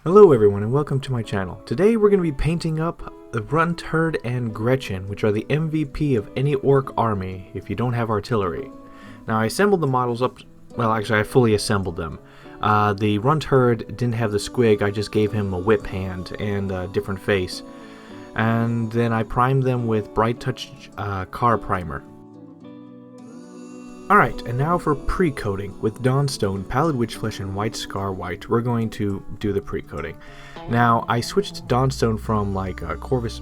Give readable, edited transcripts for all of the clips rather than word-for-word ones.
Hello everyone and welcome to my channel. Today we're going to be painting up the Runtherd and Gretchin, which are the MVP of any orc army if you don't have artillery. Now I assembled the models up, well actually I fully assembled them. The Runtherd didn't have the squig, I just gave him a whip hand and a different face. And then I primed them with Bright Touch car primer. Alright, and now for pre-coating. With Dawnstone, Pallid Witch Flesh, and White Scar White, we're going to do the pre-coating. Now, I switched to Dawnstone from like Corvus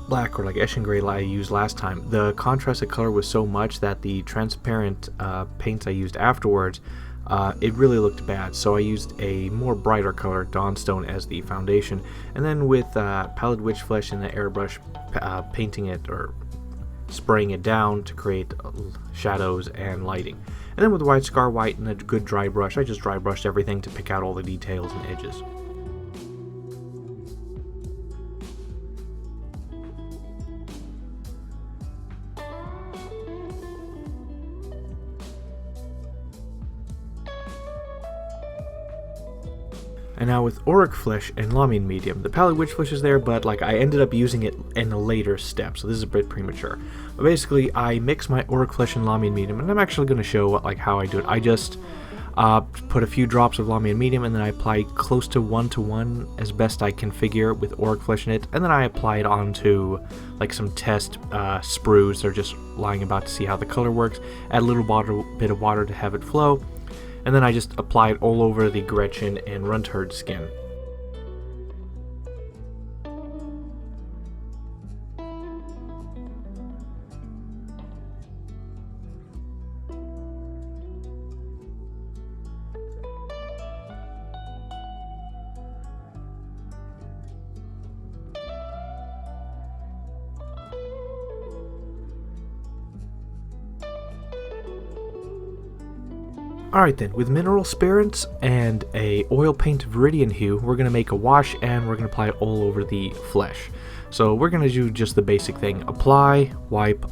Black or like Eshin Grey I used last time. The contrast of color was so much that the transparent paints I used afterwards, it really looked bad. So I used a more brighter color, Dawnstone, as the foundation. And then with Pallid Witch Flesh and the airbrush, painting it or spraying it down to create shadows and lighting. And then with White Scar White and a good dry brush, I just dry brushed everything to pick out all the details and edges. And now with Auric Flesh and Lamian Medium, the Pallid Witch Flesh is there, but like I ended up using it in a later step, so this is a bit premature. But basically, I mix my Auric Flesh and Lamian Medium, and I'm actually going to show like how I do it. I just put a few drops of Lamian Medium, and then I apply close to 1-to-1 as best I can figure with Auric Flesh in it, and then I apply it onto like some test sprues. They're just lying about to see how the color works. Add a little bit of water to have it flow. And then I just apply it all over the Gretchin and Runtherd skin. Alright then, with mineral spirits and a oil paint Viridian hue, we're going to make a wash and we're going to apply it all over the flesh. So we're going to do just the basic thing, apply, wipe.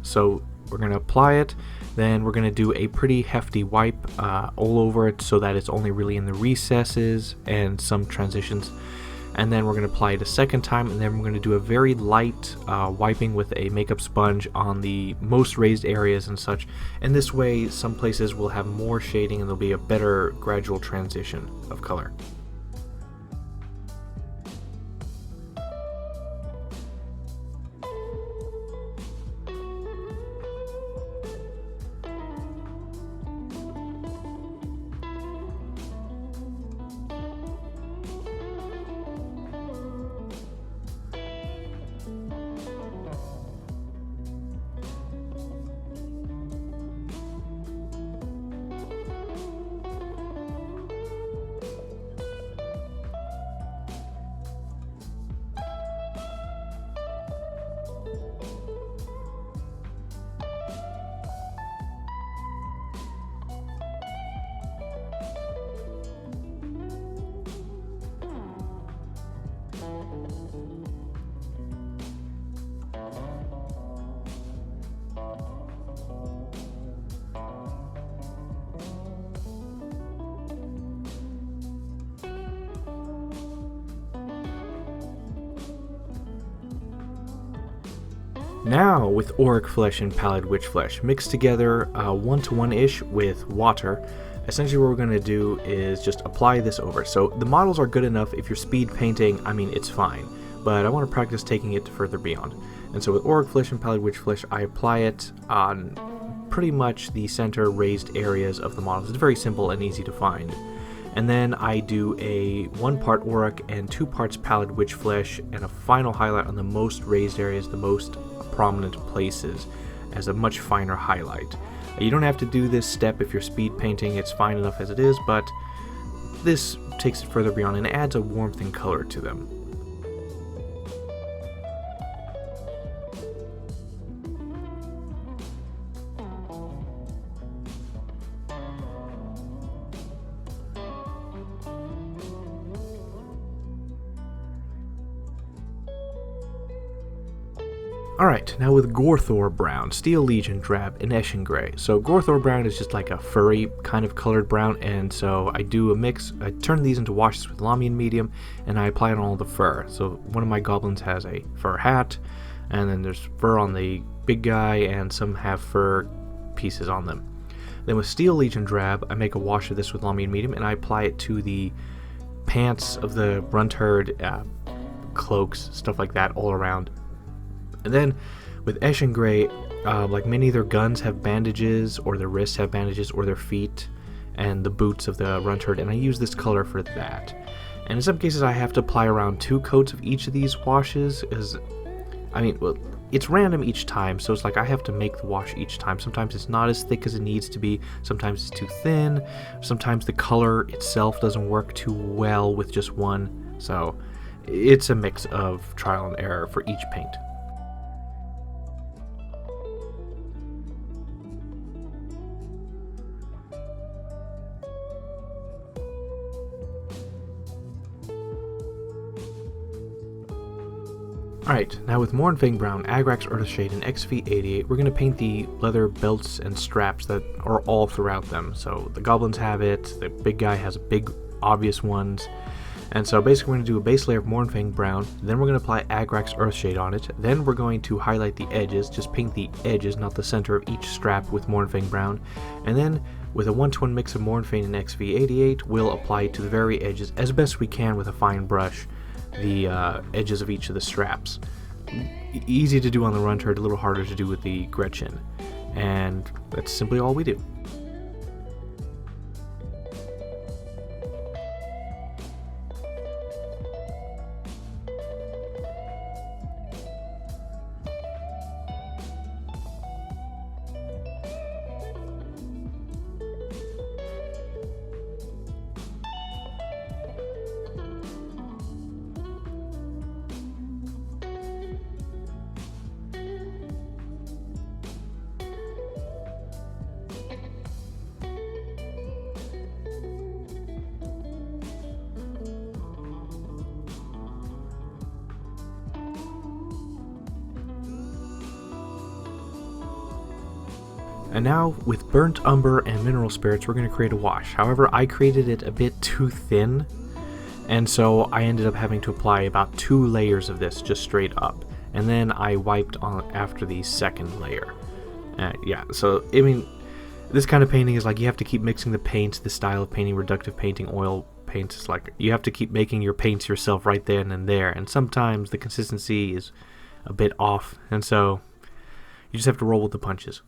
So we're going to apply it, then we're going to do a pretty hefty wipe all over it so that it's only really in the recesses and some transitions. And then we're going to apply it a second time, and then we're going to do a very light wiping with a makeup sponge on the most raised areas and such. And this way, some places will have more shading and there'll be a better gradual transition of color. Now, with Auric Flesh and Pallid Witch Flesh, mixed together 1-to-1-ish with water, essentially what we're going to do is just apply this over. So the models are good enough if you're speed painting, I mean it's fine, but I want to practice taking it further beyond. And so with Auric Flesh and Pallid Witch Flesh, I apply it on pretty much the center raised areas of the models. It's very simple and easy to find. And then I do a 1 part Auric and 2 parts Pallid Witch Flesh and a final highlight on the most raised areas, the most prominent places, as a much finer highlight. You don't have to do this step if you're speed painting, it's fine enough as it is, but this takes it further beyond and adds a warmth and color to them. Alright, now with Gorthor Brown, Steel Legion Drab, and Eshin Grey. So Gorthor Brown is just like a furry kind of colored brown, and so I do a mix. I turn these into washes with Lamian Medium, and I apply it on all the fur. So one of my goblins has a fur hat, and then there's fur on the big guy, and some have fur pieces on them. Then with Steel Legion Drab, I make a wash of this with Lamian Medium, and I apply it to the pants of the Runtherd, cloaks, stuff like that, all around. And then with Eshin Grey, like many of their guns have bandages, or their wrists have bandages, or their feet, and the boots of the Runtherd, and I use this color for that. And in some cases I have to apply around 2 coats of each of these washes, well, it's random each time, so it's like I have to make the wash each time. Sometimes it's not as thick as it needs to be, sometimes it's too thin, sometimes the color itself doesn't work too well with just one, so it's a mix of trial and error for each paint. Alright, now with Mournfang Brown, Agrax Earthshade, and XV88, we're going to paint the leather belts and straps that are all throughout them. So the goblins have it, the big guy has big obvious ones, and so basically we're going to do a base layer of Mournfang Brown, then we're going to apply Agrax Earthshade on it, then we're going to highlight the edges, just paint the edges, not the center of each strap with Mournfang Brown, and then with a 1-to-1 mix of Mournfang and XV88, we'll apply to the very edges as best we can with a fine brush the edges of each of the straps. Easy to do on the Runtherd, a little harder to do with the Gretchin, and that's simply all we do. And now, with Burnt Umber and Mineral Spirits, we're going to create a wash. However, I created it a bit too thin, and so I ended up having to apply about 2 layers of this just straight up. And then I wiped on after the second layer. Yeah, so, I mean, this kind of painting is like you have to keep mixing the paints, the style of painting, reductive painting, oil paints. It's like you have to keep making your paints yourself right then and there, and sometimes the consistency is a bit off, and so you just have to roll with the punches.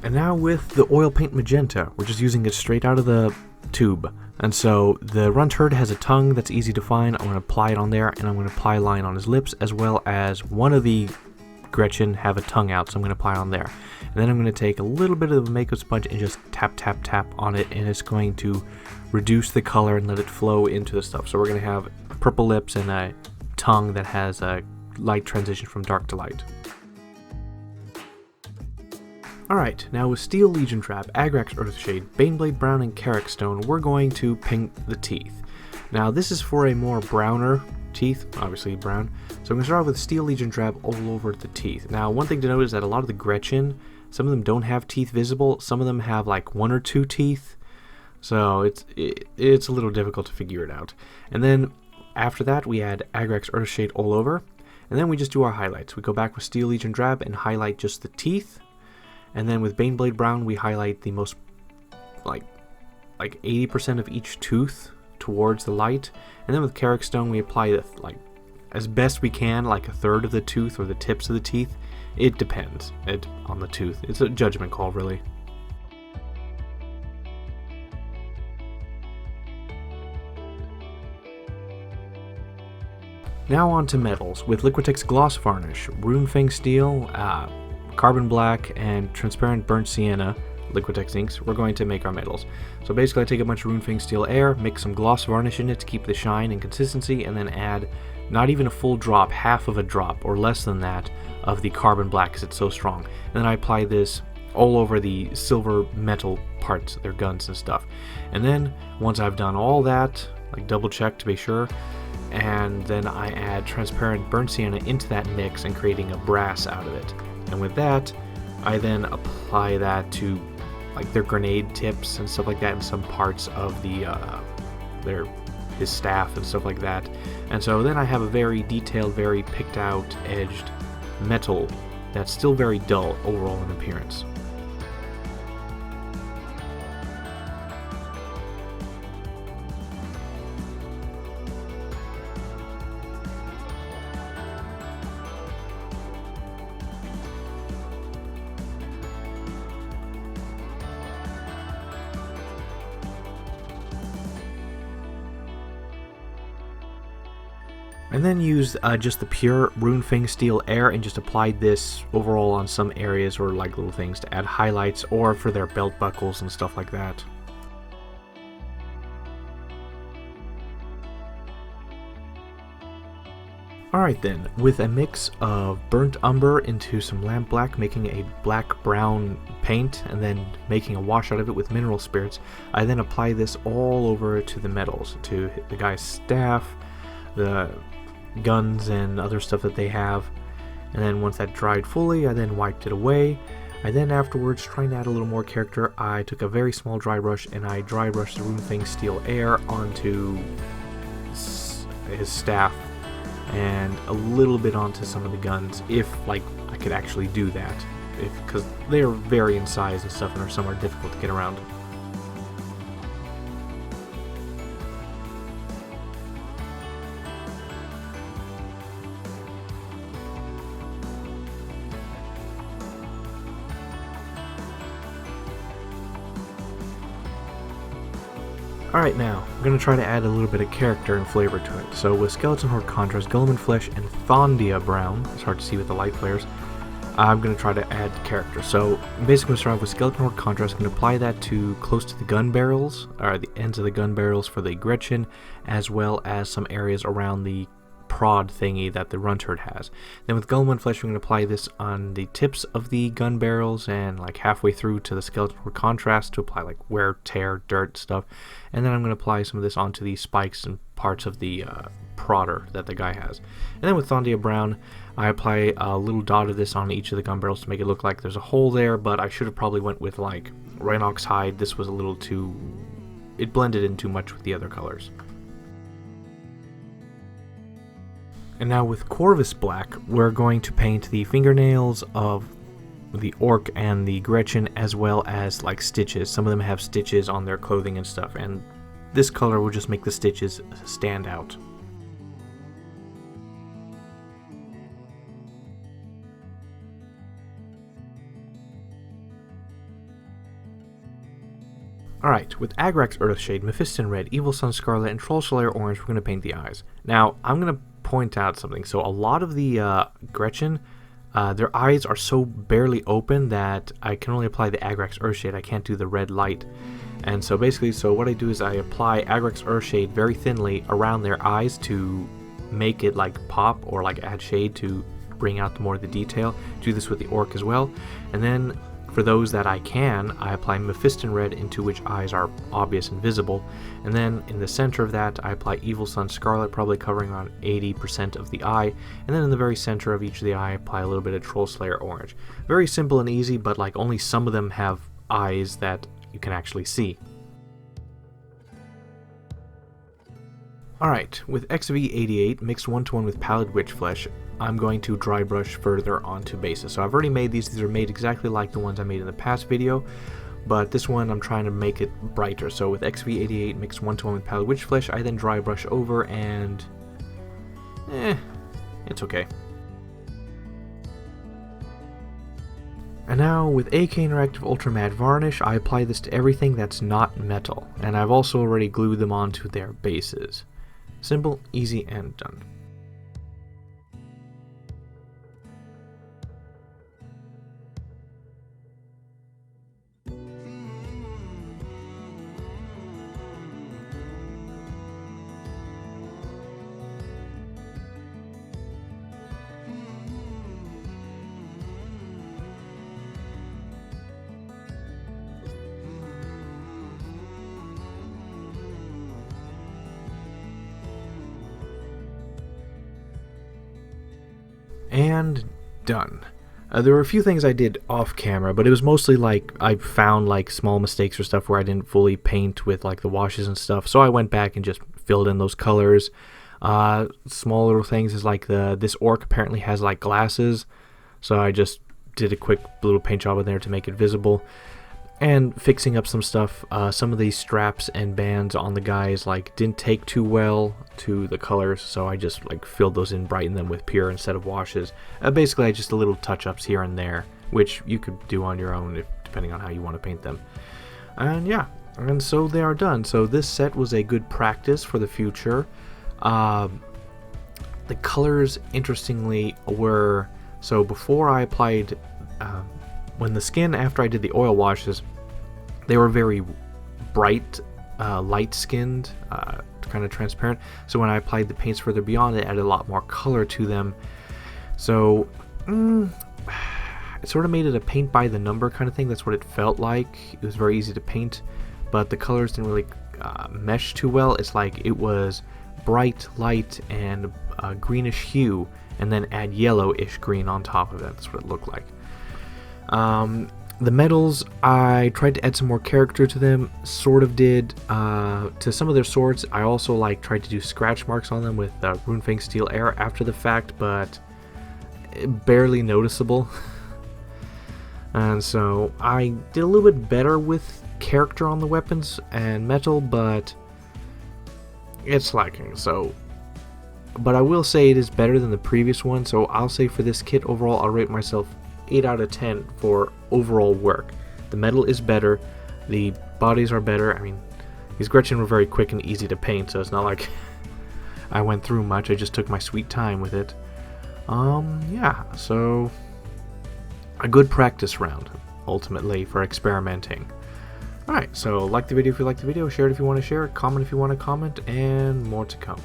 And now with the oil paint Magenta, we're just using it straight out of the tube. And so the Runtherd has a tongue that's easy to find. I'm going to apply it on there, and I'm going to apply a line on his lips, as well as one of the Gretchin have a tongue out, so I'm going to apply it on there. And then I'm going to take a little bit of the makeup sponge and just tap, tap, tap on it, and it's going to reduce the color and let it flow into the stuff. So we're going to have purple lips and a tongue that has a light transition from dark to light. Alright, now with Steel Legion Trap, Agrax Earthshade, Baneblade Brown, and Carrickstone, we're going to paint the teeth. Now this is for a more browner teeth, obviously brown, so I'm going to start off with Steel Legion Trap all over the teeth. Now one thing to note is that a lot of the Gretchin, some of them don't have teeth visible, some of them have like 1 or 2 teeth, so it's a little difficult to figure it out. And then after that we add Agrax Earthshade all over, and then we just do our highlights. We go back with Steel Legion Drab and highlight just the teeth. And then with Baneblade Brown, we highlight the most, like 80% of each tooth towards the light. And then with Carrickstone, we apply the as best we can, like a third of the tooth or the tips of the teeth. It depends on the tooth. It's a judgment call, really. Now on to metals. With Liquitex Gloss Varnish, Runefang Steel, Carbon Black, and Transparent Burnt Sienna, Liquitex inks, we're going to make our metals. So basically I take a bunch of Runefang Steel Air, mix some Gloss Varnish in it to keep the shine and consistency, and then add not even a full drop, half of a drop, or less than that, of the Carbon Black because it's so strong. And then I apply this all over the silver metal parts, their guns and stuff. And then once I've done all that, like double check to be sure, and then I add Transparent Burnt Sienna into that mix and creating a brass out of it. And with that, I then apply that to like their grenade tips and stuff like that, and some parts of the his staff and stuff like that. And so then I have a very detailed, very picked out, edged metal that's still very dull overall in appearance. And then used just the pure Runefang Steel Air and just applied this overall on some areas or like little things to add highlights or for their belt buckles and stuff like that. Alright then, with a mix of burnt umber into some lamp black, making a black-brown paint, and then making a wash out of it with mineral spirits, I then apply this all over to the metals, to the guy's staff, the guns and other stuff that they have. And then once that dried fully, I then wiped it away. I then afterwards, trying to add a little more character, I took a very small dry brush and I dry brushed the Runefang Steel Air onto his staff and a little bit onto some of the guns, if like I could actually do that, because they are vary in size and stuff and are somewhat difficult to get around. Alright, now, I'm going to try to add a little bit of character and flavor to it. So with Skeleton Horde Contrast, Guilliman Flesh, and Thondia Brown, it's hard to see with the light flares, I'm going to try to add character. So basically I'm going to start off with Skeleton Horde Contrast, I'm going to apply that to close to the gun barrels, or the ends of the gun barrels for the Gretchin, as well as some areas around the prod thingy that the Runtherd has. Then with Guilliman Flesh, we're going to apply this on the tips of the gun barrels and like halfway through to the Skeleton Horde Contrast to apply like wear, tear, dirt stuff. And then I'm going to apply some of this onto the spikes and parts of the prodder that the guy has. And then with Thondia Brown, I apply a little dot of this on each of the gun barrels to make it look like there's a hole there, but I should have probably went with like Rhinox Hide. This was a little too... it blended in too much with the other colors. And now with Corvus Black, we're going to paint the fingernails of the Orc and the Gretchin, as well as like stitches. Some of them have stitches on their clothing and stuff, and this color will just make the stitches stand out. Alright, with Agrax Earthshade, Mephiston Red, Evil Sun Scarlet, and Troll Slayer Orange, we're going to paint the eyes. Now, I'm going to point out something. So a lot of the Gretchin, their eyes are so barely open that I can only apply the Agrax Earthshade. I can't do the red light. And so basically, so what I do is I apply Agrax Earthshade very thinly around their eyes to make it like pop or like add shade to bring out more of the detail. Do this with the Orc as well. And then for those that I can, I apply Mephiston Red into which eyes are obvious and visible, and then in the center of that I apply Evil Sun Scarlet, probably covering around 80% of the eye, and then in the very center of each of the eye I apply a little bit of Troll Slayer Orange. Very simple and easy, but like only some of them have eyes that you can actually see. Alright, with XV88 mixed 1-to-1 with Pallid Witch Flesh, I'm going to dry brush further onto bases. So I've already made these are made exactly like the ones I made in the past video, but this one I'm trying to make it brighter. So with XV88 mixed 1-to-1 with Pallid Witch Flesh, I then dry brush over and it's okay. And now, with AK Interactive Ultra Matte Varnish, I apply this to everything that's not metal, and I've also already glued them onto their bases. Simple, easy, and done. And done. There were a few things I did off camera, but it was mostly like I found like small mistakes or stuff where I didn't fully paint with like the washes and stuff, so I went back and just filled in those colors. Small little things is like this orc apparently has like glasses, so I just did a quick little paint job in there to make it visible. And fixing up some stuff. Some of these straps and bands on the guys like didn't take too well to the colors, so I just like filled those in, brightened them with pure instead of washes. Basically, just a little touch-ups here and there, which you could do on your own depending on how you want to paint them. And yeah, and so they are done. So this set was a good practice for the future. The colors, interestingly, were so before I applied. When the skin, after I did the oil washes, they were very bright, light-skinned, kind of transparent. So when I applied the paints further beyond, it added a lot more color to them. So it sort of made it a paint by the number kind of thing. That's what it felt like. It was very easy to paint, but the colors didn't really mesh too well. It's like it was bright, light, and greenish hue, and then add yellowish green on top of it. That's what it looked like. The metals, I tried to add some more character to them, sort of did. To some of their swords, I also like tried to do scratch marks on them with Runefang Steel Air after the fact, but barely noticeable. And so I did a little bit better with character on the weapons and metal, but it's lacking. So, but I will say it is better than the previous one, so I'll say for this kit overall, I'll rate myself 8 out of 10 for overall work. The metal is better, the bodies are better. I mean, these Gretchin were very quick and easy to paint, so it's not like I went through much. I just took my sweet time with it. Yeah, so a good practice round, ultimately, for experimenting. Alright, so like the video if you like the video, share it if you want to share it, comment if you want to comment, and more to come.